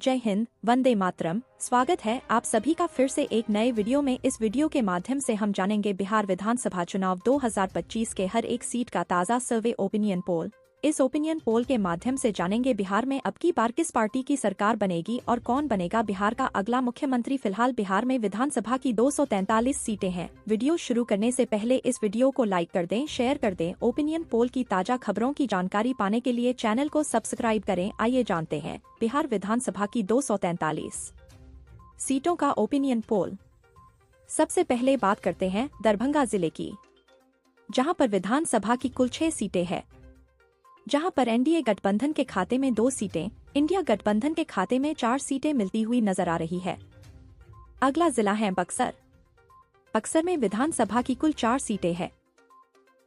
जय हिंद, वंदे मातरम। स्वागत है आप सभी का फिर से एक नए वीडियो में। इस वीडियो के माध्यम से हम जानेंगे बिहार विधानसभा चुनाव 2025 के हर एक सीट का ताज़ा सर्वे ओपिनियन पोल। इस ओपिनियन पोल के माध्यम से जानेंगे बिहार में अब की बार किस पार्टी की सरकार बनेगी और कौन बनेगा बिहार का अगला मुख्यमंत्री। फिलहाल बिहार में विधानसभा की 243 सीटें हैं। वीडियो शुरू करने से पहले इस वीडियो को लाइक कर दें, शेयर कर दें। ओपिनियन पोल की ताज़ा खबरों की जानकारी पाने के लिए चैनल को सब्सक्राइब करें। आइए जानते हैं बिहार विधानसभा की 243 सीटों का ओपिनियन पोल। सबसे पहले बात करते हैं दरभंगा जिले की, जहां पर विधानसभा की कुल 6 सीटें हैं, जहां पर एनडीए गठबंधन के खाते में 2 सीटें, इंडिया गठबंधन के खाते में 4 सीटें मिलती हुई नजर आ रही है। अगला जिला है बक्सर। बक्सर में विधानसभा की कुल 4 सीटें हैं,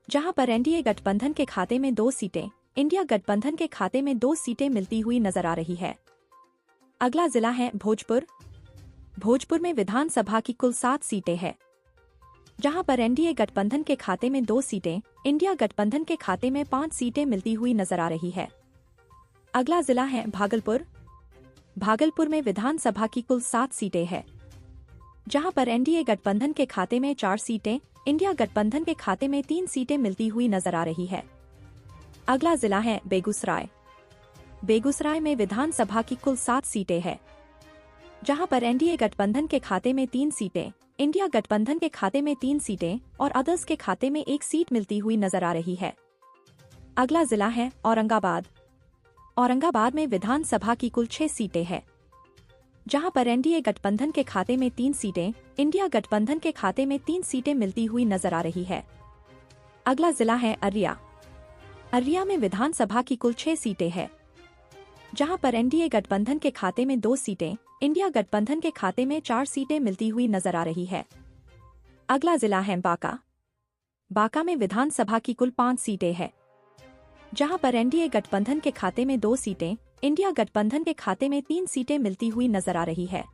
जहां पर एनडीए गठबंधन के खाते में 2 सीटें, इंडिया गठबंधन के खाते में 2 सीटें मिलती हुई नजर आ रही है। अगला जिला है भोजपुर। भोजपुर में विधानसभा की कुल 7 सीटें हैं, जहां पर एनडीए गठबंधन के खाते में 2 सीटें, इंडिया गठबंधन के खाते में 5 सीटें मिलती हुई नजर आ रही है। अगला जिला है भागलपुर। भागलपुर में विधानसभा की कुल 7 सीटें हैं, जहां पर एनडीए गठबंधन के खाते में 4 सीटें, इंडिया गठबंधन के खाते में 3 सीटें मिलती हुई नजर आ रही है। अगला जिला है बेगूसराय। बेगूसराय में विधानसभा की कुल 7 सीटें हैं, जहां पर एनडीए गठबंधन के खाते में 3 सीटें, इंडिया गठबंधन के खाते में 3 सीटें और अदर्स के खाते में 1 सीट मिलती हुई नजर आ रही है। अगला जिला है औरंगाबाद। औरंगाबाद में विधानसभा की कुल 6 सीटें हैं, जहां पर एनडीए गठबंधन के खाते में 3 सीटें, इंडिया गठबंधन के खाते में 3 सीटें मिलती हुई नजर आ रही है। अगला जिला है अररिया। अररिया में विधानसभा की कुल 6 सीटें हैं, जहां पर एनडीए गठबंधन के खाते में 2 सीटें, इंडिया गठबंधन के खाते में 4 सीटें मिलती हुई नजर आ रही है। अगला जिला है बांका। बांका में विधानसभा की कुल 5 सीटें हैं, जहां पर एनडीए गठबंधन के खाते में 2 सीटें, इंडिया गठबंधन के खाते में 3 सीटें मिलती हुई नजर आ रही है।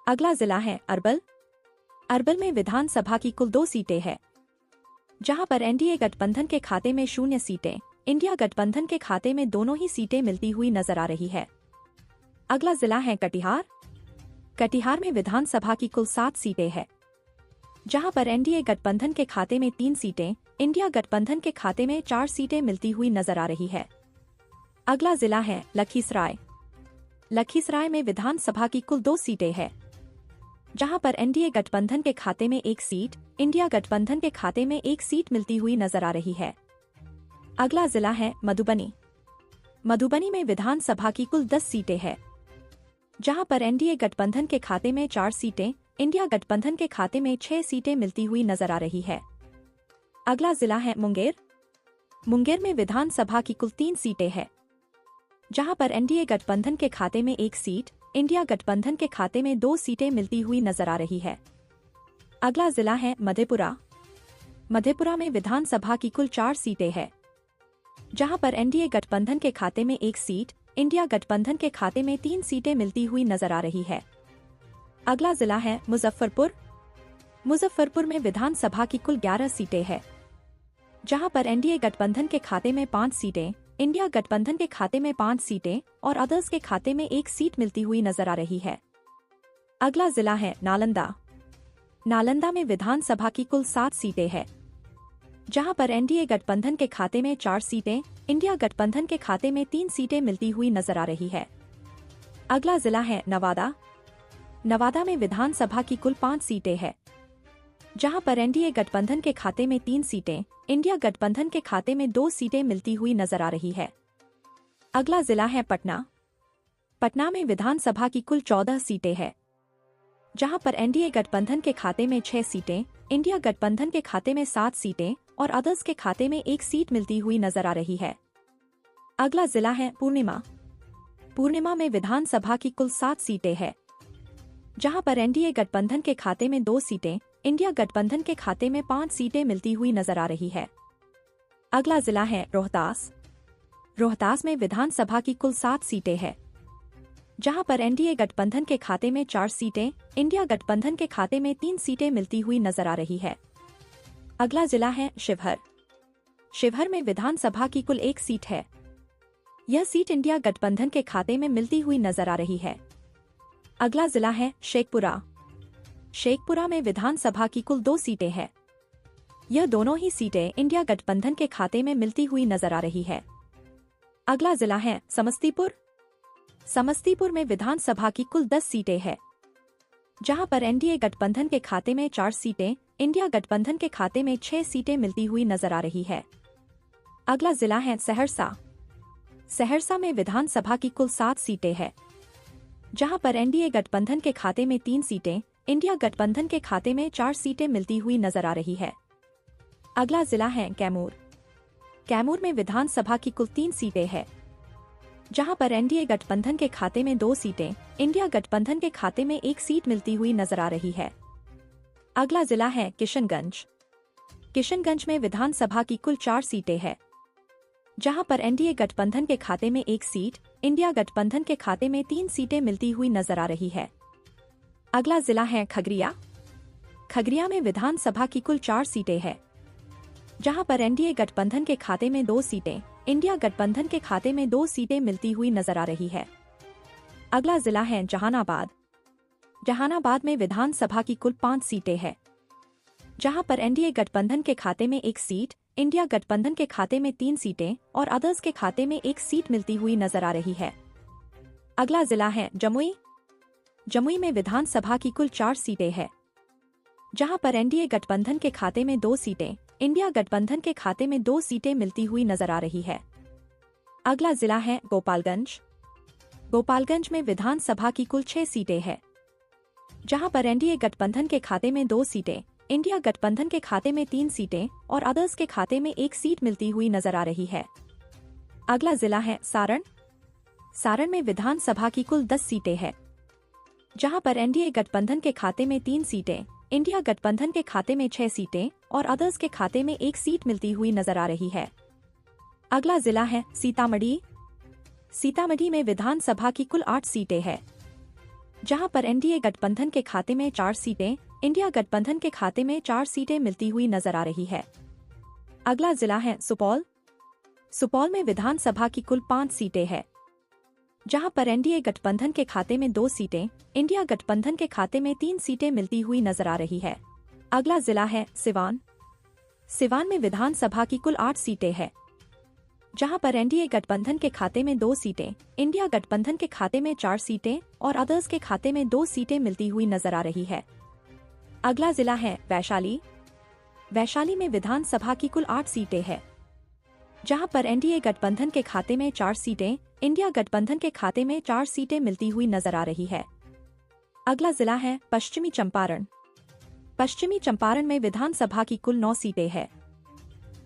अगला जिला है अरवल। अरवल में विधानसभा की कुल 2 सीटें हैं, जहां पर एनडीए गठबंधन के खाते में 0 सीटें, इंडिया गठबंधन के खाते में दोनों ही सीटें मिलती हुई नजर आ रही है। अगला जिला है कटिहार। कटिहार में विधानसभा की कुल 7 सीटें हैं, जहां पर एनडीए गठबंधन के खाते में 3 सीटें, इंडिया गठबंधन के खाते में 4 सीटें मिलती हुई नजर आ रही है। अगला जिला है लखीसराय। लखीसराय में विधानसभा की कुल 2 सीटें हैं, जहां पर एनडीए गठबंधन के खाते में 1 सीट, इंडिया गठबंधन के खाते में 1 सीट मिलती हुई नजर आ रही है। अगला जिला है मधुबनी। मधुबनी में विधानसभा की कुल 10 सीटें हैं, जहां पर एनडीए गठबंधन के खाते में 4 सीटें, इंडिया गठबंधन के खाते में 6 सीटें मिलती हुई नजर आ रही है। अगला जिला है मुंगेर। मुंगेर में विधानसभा की कुल 3 सीटें हैं, जहां पर एनडीए गठबंधन के खाते में 1 सीट, इंडिया गठबंधन के खाते में 2 सीटें मिलती हुई नजर आ रही है। अगला जिला है मधेपुरा। मधेपुरा में विधानसभा की कुल 4 सीटें हैं, जहां पर एनडीए गठबंधन के खाते में 1 सीट, इंडिया गठबंधन के खाते में 3 सीटें मिलती हुई नजर आ रही है। अगला जिला है मुजफ्फरपुर। मुजफ्फरपुर में विधानसभा की कुल 11 सीटें हैं, जहां पर एनडीए गठबंधन के खाते में 5 सीटें, इंडिया गठबंधन के खाते में 5 सीटें और अदर्स के खाते में 1 सीट मिलती हुई नजर आ रही है। अगला जिला है नालंदा। नालंदा में विधानसभा की कुल 7 सीटें हैं, जहां पर एनडीए गठबंधन के खाते में 4 सीटें, इंडिया गठबंधन के खाते में 3 सीटें मिलती हुई नजर आ रही है। अगला जिला है नवादा। नवादा में विधानसभा की कुल 5 सीटें हैं, जहां पर एनडीए गठबंधन के खाते में 3 सीटें, इंडिया गठबंधन के खाते में 2 सीटें मिलती हुई नजर आ रही है। अगला जिला है पटना। पटना में विधानसभा की कुल 14 सीटें हैं, जहां पर एनडीए गठबंधन के खाते में 6 सीटें, इंडिया गठबंधन के खाते में 7 सीटें और अदर्स के खाते में 1 सीट मिलती हुई नजर आ रही है। अगला जिला है पूर्णिमा। पूर्णिमा में विधानसभा की कुल 7 सीटें हैं, जहां पर एनडीए गठबंधन के खाते में 2 सीटें, इंडिया गठबंधन के खाते में 5 सीटें मिलती हुई नजर आ रही है। अगला जिला है रोहतास। रोहतास में विधानसभा की कुल 7 सीटें हैं, जहां पर एनडीए गठबंधन के खाते में 4 सीटें, इंडिया गठबंधन के खाते में 3 सीटें मिलती हुई नजर आ रही है। अगला जिला है शिवहर। शिवहर में विधानसभा की कुल 1 सीट है, यह सीट इंडिया गठबंधन के खाते में मिलती हुई नजर आ रही है। अगला जिला है शेखपुरा। शेखपुरा में विधानसभा की कुल 2 सीटें हैं। यह दोनों ही सीटें इंडिया गठबंधन के खाते में मिलती हुई नजर आ रही है। अगला जिला है समस्तीपुर। समस्तीपुर में विधानसभा की कुल 10 सीटें हैं, जहां पर एनडीए गठबंधन के खाते में 4 सीटें, इंडिया गठबंधन के खाते में 6 सीटें मिलती हुई नजर आ रही है। अगला जिला है सहरसा। सहरसा में विधानसभा की कुल 7 सीटें हैं, जहां पर एनडीए गठबंधन के खाते में 3 सीटें, इंडिया गठबंधन के खाते में 4 सीटें मिलती हुई नजर आ रही है। अगला जिला है कैमूर। कैमूर में विधानसभा की कुल 3 सीटें हैं, जहां पर एनडीए गठबंधन के खाते में 2 सीटें, इंडिया गठबंधन के खाते में 1 सीट मिलती हुई नजर आ रही है। अगला जिला है किशनगंज। किशनगंज में विधानसभा की कुल 4 सीटें हैं, जहां पर एनडीए गठबंधन के खाते में 1 सीट, इंडिया गठबंधन के खाते में 3 सीटें मिलती हुई नजर आ रही है। अगला जिला है खगड़िया। खगड़िया में विधानसभा की कुल 4 सीटें हैं, जहां पर एनडीए गठबंधन के खाते में 2 सीटें, इंडिया गठबंधन के खाते में 2 सीटें मिलती हुई नजर आ रही है। अगला जिला है जहानाबाद। जहानाबाद में विधानसभा की कुल 5 सीटें हैं, जहां पर एनडीए गठबंधन के खाते में 1 सीट, इंडिया गठबंधन के खाते में 3 सीटें और अदर्स के खाते में 1 सीट मिलती हुई नजर आ रही है। अगला जिला है जमुई। जमुई में विधानसभा की कुल 4 सीटें हैं, जहां पर एनडीए गठबंधन के खाते में 2 सीटें, इंडिया गठबंधन के खाते में 2 सीटें मिलती हुई नजर आ रही है। अगला जिला है गोपालगंज। गोपालगंज में विधानसभा की कुल 6 सीटें हैं, जहां पर एनडीए गठबंधन के खाते में 2 सीटें, इंडिया गठबंधन के खाते में 3 सीटें और अदर्स के खाते में 1 सीट मिलती हुई नजर आ रही है। अगला जिला है सारण। सारण में विधानसभा की कुल 10 सीटें हैं, जहां पर एनडीए गठबंधन के खाते में 3 सीटें, इंडिया गठबंधन के खाते में 6 सीटें और अदर्स के खाते में 1 सीट मिलती हुई नजर आ रही है। अगला जिला है सीतामढ़ी। सीतामढ़ी में विधानसभा की कुल 8 सीटें हैं, जहां पर एनडीए गठबंधन के खाते में 4 सीटें, इंडिया गठबंधन के खाते में 4 सीटें मिलती हुई नजर आ रही है। अगला जिला है सुपौल। सुपौल में विधानसभा की कुल 5 सीटें हैं, जहां पर एनडीए गठबंधन के खाते में 2 सीटें, इंडिया गठबंधन के खाते में 3 सीटें मिलती हुई नजर आ रही है। अगला जिला है सिवान। सिवान में विधानसभा की कुल 8 सीटें हैं, जहां पर एनडीए गठबंधन के खाते में 2 सीटें, इंडिया गठबंधन के खाते में 4 सीटें और अदर्स के खाते में 2 सीटें मिलती हुई नजर आ रही है। अगला जिला है वैशाली। वैशाली में विधानसभा की कुल 8 सीटें हैं, जहां पर एनडीए गठबंधन के खाते में 4 सीटें, इंडिया गठबंधन के खाते में 4 सीटें मिलती हुई नजर आ रही है। अगला जिला है पश्चिमी चंपारण। पश्चिमी चंपारण में विधानसभा की कुल 9 सीटें हैं,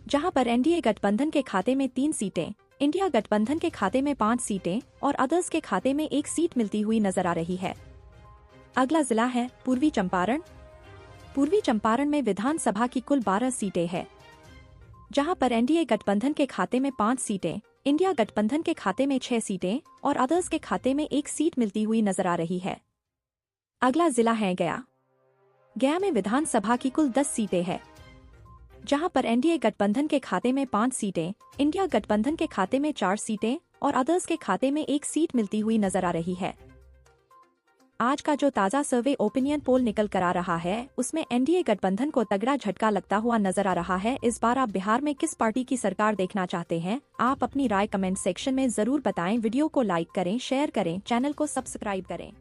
जहां पर एनडीए गठबंधन के खाते में 3 सीटें, इंडिया गठबंधन के खाते में 5 सीटें और अदर्स के खाते में 1 सीट मिलती हुई नजर आ रही है। अगला जिला है पूर्वी चंपारण। पूर्वी चंपारण में विधानसभा की कुल 12 सीटें हैं, जहां पर एनडीए गठबंधन के खाते में 5 सीटें, इंडिया गठबंधन के खाते में 6 सीटें और अदर्स के खाते में 1 सीट मिलती हुई नजर आ रही है। अगला जिला है गया। गया में विधानसभा की कुल 10 सीटें हैं, जहां पर एनडीए गठबंधन के खाते में 5 सीटें, इंडिया गठबंधन के खाते में 4 सीटें और अदर्स के खाते में 1 सीट मिलती हुई नजर आ रही है। आज का जो ताजा सर्वे ओपिनियन पोल निकल कर आ रहा है, उसमें एनडीए गठबंधन को तगड़ा झटका लगता हुआ नजर आ रहा है। इस बार आप बिहार में किस पार्टी की सरकार देखना चाहते हैं? आप अपनी राय कमेंट सेक्शन में जरूर बताएं। वीडियो को लाइक करें, शेयर करें, चैनल को सब्सक्राइब करें।